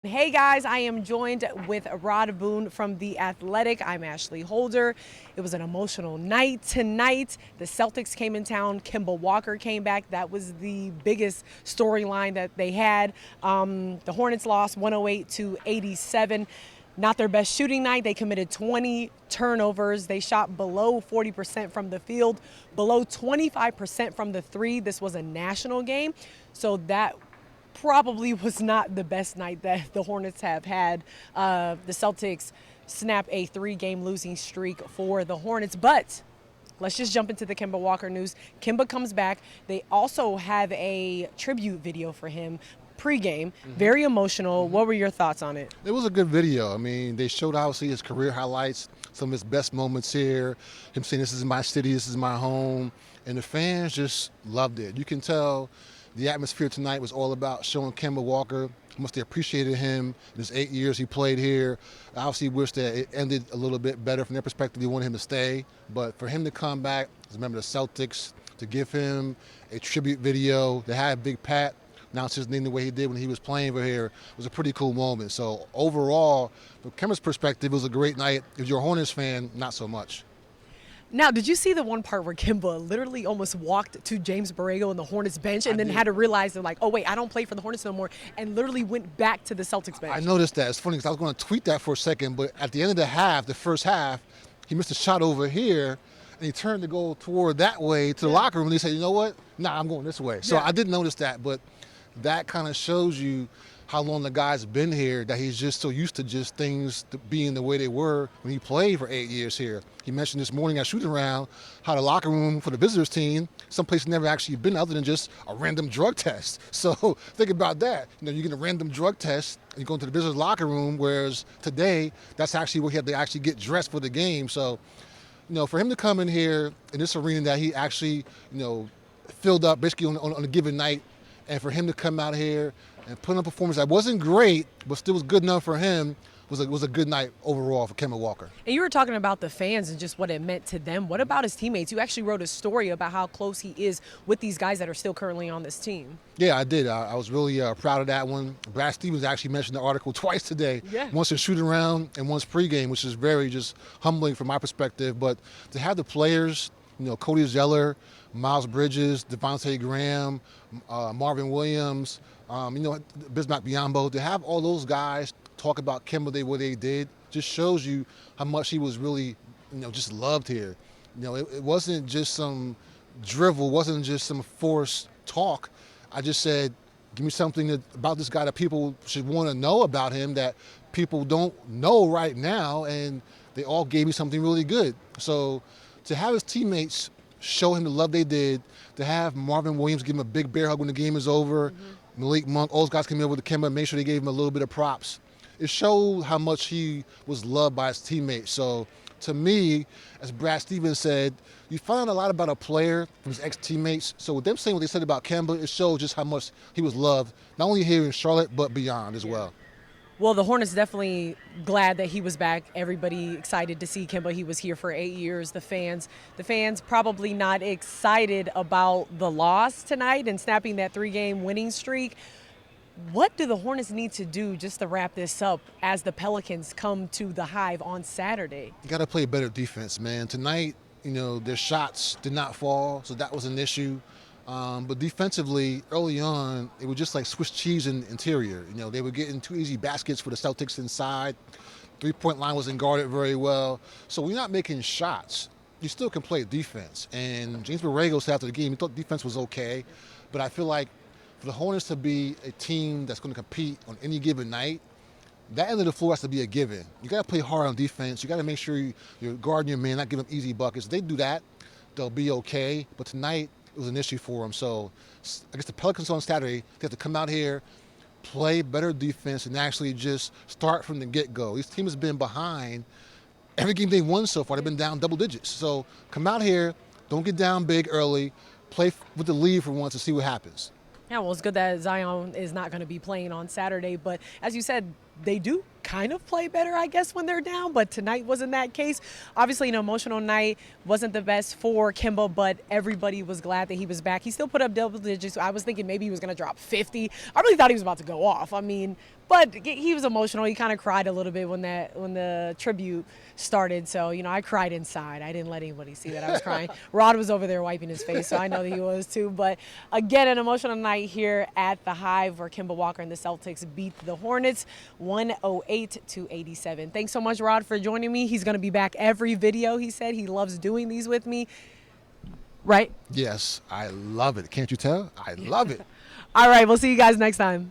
Hey guys, I am joined with Rod Boone from The Athletic. I'm Ashley Holder. It was an emotional night tonight. The Celtics came in town. Kemba Walker came back. That was the biggest storyline that they had. The Hornets lost 108-87. Not their best shooting night. They committed 20 turnovers. They shot below 40% from the field, below 25% from the three. This was a national game, so that probably was not the best night that the Hornets have had. The Celtics snap a three-game losing streak for the Hornets, but let's just jump into the Kemba Walker news. Kemba comes back. They also have a tribute video for him pre-game. Very emotional. What were your thoughts on it? It was a good video. I mean, they showed obviously his career highlights, some of his best moments here, him saying this is my city, this is my home, and the fans just loved it. You can tell the atmosphere tonight was all about showing Kemba Walker how much they appreciated him in his 8 years he played here. I obviously wish that it ended a little bit better from their perspective. They wanted him to stay, but for him to come back as a member of the Celtics, to give him a tribute video, to have Big Pat announce his name the way he did when he was playing over here was a pretty cool moment. So overall, from Kemba's perspective, it was a great night. If you're a Hornets fan, not so much. Now, did you see the one part where Kemba literally almost walked to James Borrego on the Hornets bench and then had to realize they're like, oh, wait, I don't play for the Hornets no more, and literally went back to the Celtics bench? I noticed that. It's funny because I was going to tweet that for a second, but at the end of the half, the first half, he missed a shot over here, and he turned to go toward that way to the locker room, and he said, you know what? Nah, I'm going this way. So I did notice that, but that kind of shows you how long the guy's been here, that he's just so used to just things being the way they were when he played for 8 years here. He mentioned this morning at shooting around how the locker room for the visitors team, someplace never actually been other than just a random drug test. So think about that. You know, you get a random drug test and you go into the visitors locker room, whereas today, that's actually where he had to actually get dressed for the game. So, you know, for him to come in here in this arena that he actually, filled up basically on a given night, and for him to come out here and put on a performance that wasn't great, but still was good enough for him, was a good night overall for Kemba Walker. And you were talking about the fans and just what it meant to them. What about his teammates? You actually wrote a story about how close he is with these guys that are still currently on this team. Yeah, I did. I was really proud of that one. Brad Stevens actually mentioned the article twice today. Once in shooting around and once pregame, which is very just humbling from my perspective. But to have the players, Cody Zeller, Miles Bridges, Devontae Graham, Marvin Williams, Bismack Biyombo, to have all those guys talk about Kemba the way they did just shows you how much he was really, just loved here. It wasn't just some drivel, wasn't just some forced talk. I just said, give me something about this guy that people should want to know about him that people don't know right now, and they all gave me something really good. So to have his teammates show him the love they did, to have Marvin Williams give him a big bear hug when the game is over, Malik Monk, all those guys came over to Kemba, make sure they gave him a little bit of props. It showed how much he was loved by his teammates. So to me, as Brad Stevens said, you find out a lot about a player from his ex-teammates. So with them saying what they said about Kemba, it shows just how much he was loved, not only here in Charlotte, but beyond as well. Well, the Hornets definitely glad that he was back. Everybody excited to see Kemba. He was here for 8 years. The fans probably not excited about the loss tonight and snapping that three-game winning streak. What do the Hornets need to do just to wrap this up as the Pelicans come to the Hive on Saturday? You got to play better defense, man. Tonight, their shots did not fall, so that was an issue. But defensively, early on, it was just like Swiss cheese in the interior. They were getting too easy baskets for the Celtics inside. Three-point line wasn't guarded very well. So when you're not making shots, you still can play defense. And James Borrego said after the game, he thought defense was okay. But I feel like for the Hornets to be a team that's going to compete on any given night, that end of the floor has to be a given. You got to play hard on defense. You got to make sure you're guarding your man, not give them easy buckets. If they do that, they'll be okay. But tonight, it was an issue for them. So I guess the Pelicans on Saturday, they have to come out here, play better defense, and actually just start from the get-go. This team has been behind every game they won so far. They've been down double digits. So come out here, don't get down big early, play with the lead for once and see what happens. Yeah, well, it's good that Zion is not going to be playing on Saturday. But as you said, they do kind of play better, I guess, when they're down. But tonight wasn't that case. Obviously, an emotional night. Wasn't the best for Kemba, but everybody was glad that he was back. He still put up double digits. I was thinking maybe he was going to drop 50. I really thought he was about to go off. I mean, But he was emotional. He kind of cried a little bit when the tribute started. So, I cried inside. I didn't let anybody see that I was crying. Rod was over there wiping his face, so I know that he was too. But again, an emotional night here at the Hive where Kemba Walker and the Celtics beat the Hornets 108-87. Thanks so much, Rod, for joining me. He's going to be back every video. He said he loves doing these with me. Right? Yes, I love it. Can't you tell? I love it. All right, we'll see you guys next time.